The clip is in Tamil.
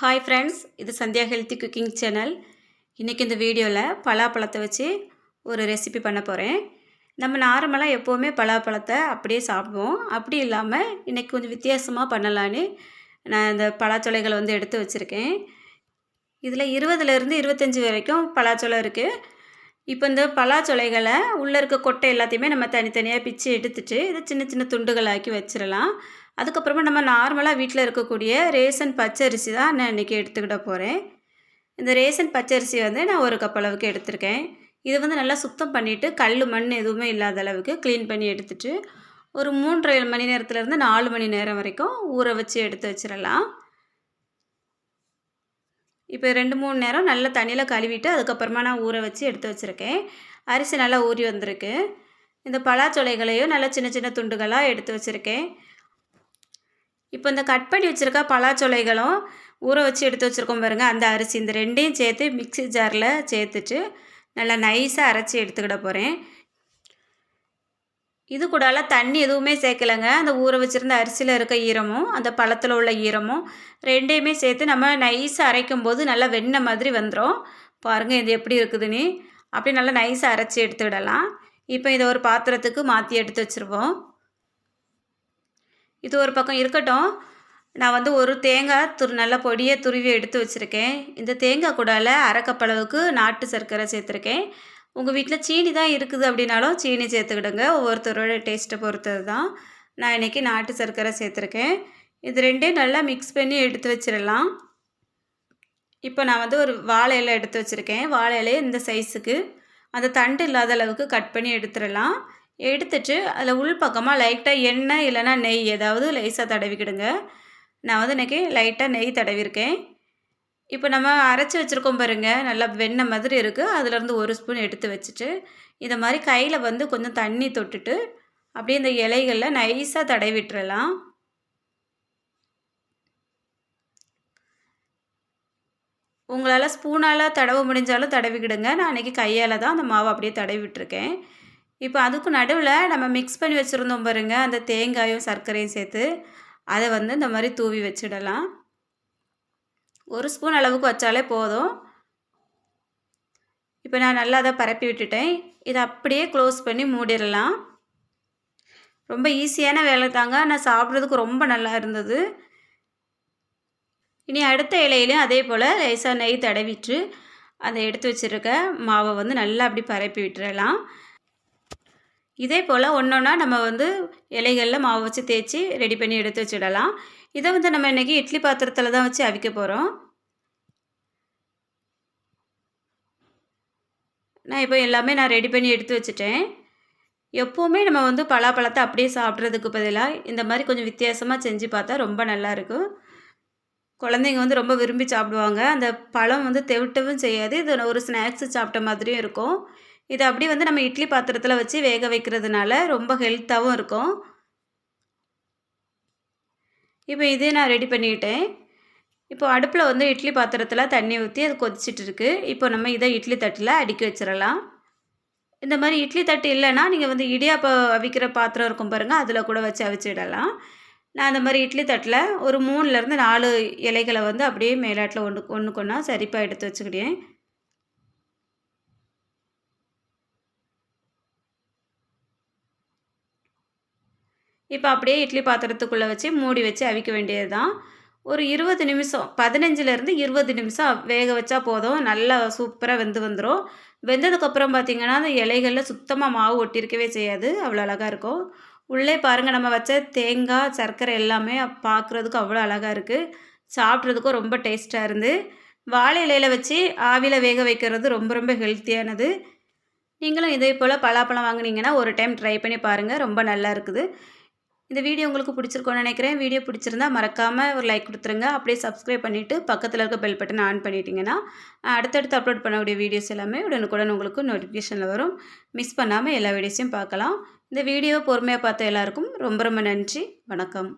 Hi friends, இது சந்தியா ஹெல்த்தி குக்கிங் சேனல். இன்றைக்கி இந்த வீடியோவில் பலாப்பழத்தை வச்சு ஒரு ரெசிபி பண்ண போகிறேன். நம்ம நார்மலாக எப்போவுமே பலாப்பழத்தை அப்படியே சாப்பிடுவோம். அப்படி இல்லாமல் இன்றைக்கி கொஞ்சம் வித்தியாசமாக பண்ணலான்னு நான் இந்த பலாச்சொலைகளை எடுத்து வச்சுருக்கேன். இதில் 20லேருந்து 25 வரைக்கும் பலாச்சொலை இருக்குது. இப்போ இந்த பலாச்சொலைகளை உள்ளே இருக்க கொட்டை எல்லாத்தையுமே நம்ம தனித்தனியாக பிச்சு எடுத்துட்டு இதை சின்ன சின்ன துண்டுகளாக்கி வச்சிடலாம். அதுக்கப்புறமா நம்ம நார்மலாக வீட்டில் இருக்கக்கூடிய ரேஷன் பச்சரிசி தான் நான் இன்றைக்கி எடுத்துக்கிட போகிறேன். இந்த ரேஷன் பச்சரிசி நான் ஒரு கப் அளவுக்கு எடுத்திருக்கேன். இது நல்லா சுத்தம் பண்ணிவிட்டு கல் மண் எதுவுமே இல்லாத அளவுக்கு க்ளீன் பண்ணி எடுத்துட்டு ஒரு 3.5 மணி நேரத்துலேருந்து 4 மணி நேரம் வரைக்கும் ஊற வச்சு எடுத்து வச்சிடலாம். இப்போ 2-3 நேரம் நல்லா தண்ணியில் கழுவிட்டு அதுக்கப்புறமா நான் ஊற வச்சு எடுத்து வச்சுருக்கேன். அரிசி நல்லா ஊறி வந்திருக்கு. இந்த பலாச்சொலைகளையும் நல்லா சின்ன சின்ன துண்டுகளாக எடுத்து வச்சுருக்கேன். இப்போ இந்த கட் பண்ணி வச்சுருக்க பலாச்சொலைகளும் ஊற வச்சு எடுத்து வச்சுருக்கோம் பாருங்கள், அந்த அரிசி இந்த ரெண்டையும் சேர்த்து மிக்ஸி ஜாரில் சேர்த்துட்டு நல்லா நைஸாக அரைச்சி எடுத்துக்கிட போகிறேன். இது கூடலாம் தண்ணி எதுவுமே சேர்க்கலைங்க. அந்த ஊற வச்சுருந்த அரிசியில் இருக்க ஈரமும் அந்த பழத்தில் உள்ள ஈரமும் ரெண்டையுமே சேர்த்து நம்ம நைஸாக அரைக்கும் போது நல்லா வெண்ணெய் மாதிரி வந்துடும். பாருங்கள் இது எப்படி இருக்குதுன்னு. அப்படி நல்லா நைஸாக அரைச்சி எடுத்துக்கிடலாம். இப்போ இதை ஒரு பாத்திரத்துக்கு மாற்றி எடுத்து வச்சுருவோம். இது ஒரு பக்கம் இருக்கட்டும். நான் ஒரு தேங்காய் நல்லா பொடியை துருவி எடுத்து வச்சுருக்கேன். இந்த தேங்காய் கூடால அரை கப் அளவுக்கு நாட்டு சர்க்கரை சேர்த்துருக்கேன். உங்கள் வீட்டில் சீனி தான் இருக்குது அப்படின்னாலும் சீனி சேர்த்துக்கிடுங்க. ஒவ்வொருத்தரோட டேஸ்ட்டை பொறுத்தது தான். நான் இன்றைக்கி நாட்டு சர்க்கரை சேர்த்துருக்கேன். இது ரெண்டையும் நல்லா மிக்ஸ் பண்ணி எடுத்து வச்சிடலாம். இப்போ நான் ஒரு வாழை இலை எடுத்து வச்சுருக்கேன். வாழை இலையை இந்த சைஸுக்கு அந்த தண்டு இல்லாத அளவுக்கு கட் பண்ணி எடுத்துடலாம். எடுத்துட்டு அதில் உள் பக்கமாக லைட்டாக எண்ணெய் இல்லைன்னா நெய் ஏதாவது லேசாக தடவிக்கிடுங்க. நான் இன்றைக்கி லைட்டாக நெய் தடவிருக்கேன். இப்போ நம்ம அரைச்சி வச்சுருக்கோம் பாருங்கள், நல்லா வெண்ணெய் மாதிரி இருக்குது. அதிலேருந்து ஒரு ஸ்பூன் எடுத்து வச்சுட்டு இதை மாதிரி கையில் கொஞ்சம் தண்ணி தொட்டுட்டு அப்படியே இந்த இலைகளில் நைஸாக தடவி விட்டுறலாம். உங்களால் ஸ்பூனால் தடவ முடிஞ்சாலும் தடவிக்கிடுங்க. நான் அன்றைக்கி கையால் தான் அந்த மாவை அப்படியே தடவி விட்டுருக்கேன். இப்போ அதுக்கு நடுவில் நம்ம மிக்ஸ் பண்ணி வச்சுருந்தோம் பாருங்கள், அந்த தேங்காயும் சர்க்கரையும் சேர்த்து அதை இந்த மாதிரி தூவி வச்சிடலாம். ஒரு ஸ்பூன் அளவுக்கு வச்சாலே போதும். இப்போ நான் நல்லா அதை பரப்பி விட்டுட்டேன். இதை அப்படியே க்ளோஸ் பண்ணி மூடிடலாம். ரொம்ப ஈஸியான வேலை தாங்க. நான் சாப்பிட்றதுக்கு ரொம்ப நல்லா இருந்தது. இனி அடுத்த இலையிலையும் அதே போல் லேசாக நெய் தடவிட்டு அதை எடுத்து வச்சுருக்க மாவை நல்லா அப்படி பரப்பி விட்டுறலாம். இதே போல் ஒன்றொன்னா நம்ம இலைகளில் மாவு வச்சு தேய்ச்சி ரெடி பண்ணி எடுத்து வச்சிடலாம். இதை நம்ம இன்றைக்கி இட்லி பாத்திரத்தில் தான் வச்சு அவிக்க போகிறோம். நான் இப்போ எல்லாமே ரெடி பண்ணி எடுத்து வச்சுட்டேன். எப்போவுமே நம்ம பலாப்பழத்தை அப்படியே சாப்பிட்றதுக்கு பதிலாக இந்த மாதிரி கொஞ்சம் வித்தியாசமாக செஞ்சு பார்த்தா ரொம்ப நல்லாயிருக்கும். குழந்தைங்க ரொம்ப விரும்பி சாப்பிடுவாங்க. அந்த பழம் தெவிட்டவும் செய்யாது. இது ஒரு ஸ்நாக்ஸு சாப்பிட்ட மாதிரியும் இருக்கும். இதை அப்படி நம்ம இட்லி பாத்திரத்தில் வச்சு வேக வைக்கிறதுனால ரொம்ப ஹெல்த்தாகவும் இருக்கும். இப்போ இதே நான் ரெடி பண்ணிக்கிட்டேன். இப்போ அடுப்பில் இட்லி பாத்திரத்தில் தண்ணி ஊற்றி அது கொதிச்சிட்டு இருக்குது. இப்போ நம்ம இதை இட்லி தட்டில் அடுக்கி வச்சிடலாம். இந்த மாதிரி இட்லி தட்டு இல்லைன்னா நீங்கள் இடியாப்பம் அவிக்கிற பாத்திரம் இருக்கும் பாருங்கள், அதில் கூட வச்சு அவிச்சிடலாம். நான் அந்த மாதிரி இட்லி தட்டில் ஒரு 3லேருந்து 4 இலைகளை அப்படியே மேலாட்டில் ஒன்றுக்கு ஒன்றா சரிப்பாக எடுத்து வச்சுக்கிட்டேன். இப்போ அப்படியே இட்லி பாத்திரத்துக்குள்ளே வச்சு மூடி வச்சு அவிக்க வேண்டியது தான். ஒரு 20 நிமிஷம் 15லேருந்து 20 நிமிஷம் வேக வச்சா போதும். நல்லா சூப்பராக வெந்து வந்துடும். வெந்ததுக்கப்புறம் பார்த்திங்கன்னா அந்த இலைகளில் சுத்தமாக மாவு ஒட்டியிருக்கவே செய்யாது. அவ்வளோ அழகாக இருக்கும். உள்ளே பாருங்கள், நம்ம வச்ச தேங்காய் சர்க்கரை எல்லாமே பார்க்குறதுக்கு அவ்வளோ அழகாக இருக்குது. சாப்பிட்றதுக்கும் ரொம்ப டேஸ்ட்டாக இருந்து. வாழை இலையில் வச்சு ஆவியில் வேக வைக்கிறது ரொம்ப ரொம்ப ஹெல்த்தியானது. நீங்களும் இதே போல் பலாப்பழம் வாங்கினீங்கன்னா ஒரு டைம் ட்ரை பண்ணி பாருங்கள், ரொம்ப நல்லா இருக்குது. இந்த வீடியோ உங்களுக்கு பிடிச்சிருக்கோன்னு நினைக்கிறேன். வீடியோ பிடிச்சிருந்தா மறக்காமல் ஒரு லைக் கொடுத்துருங்க. அப்படியே சப்ஸ்கிரைப் பண்ணிவிட்டு பக்கத்தில் இருக்க பெல் பட்டன் ஆன் பண்ணிட்டீங்கன்னா அடுத்தடுத்து அப்லோட் பண்ணக்கூடிய வீடியோஸ் எல்லாமே உடனுக்குடன் உங்களுக்கு நோட்டிஃபிகேஷனில் வரும். மிஸ் பண்ணாமல் எல்லா வீடியோஸையும் பார்க்கலாம். இந்த வீடியோவை பொறுமையாக பார்த்த எல்லாருக்கும் ரொம்ப ரொம்ப நன்றி. வணக்கம்.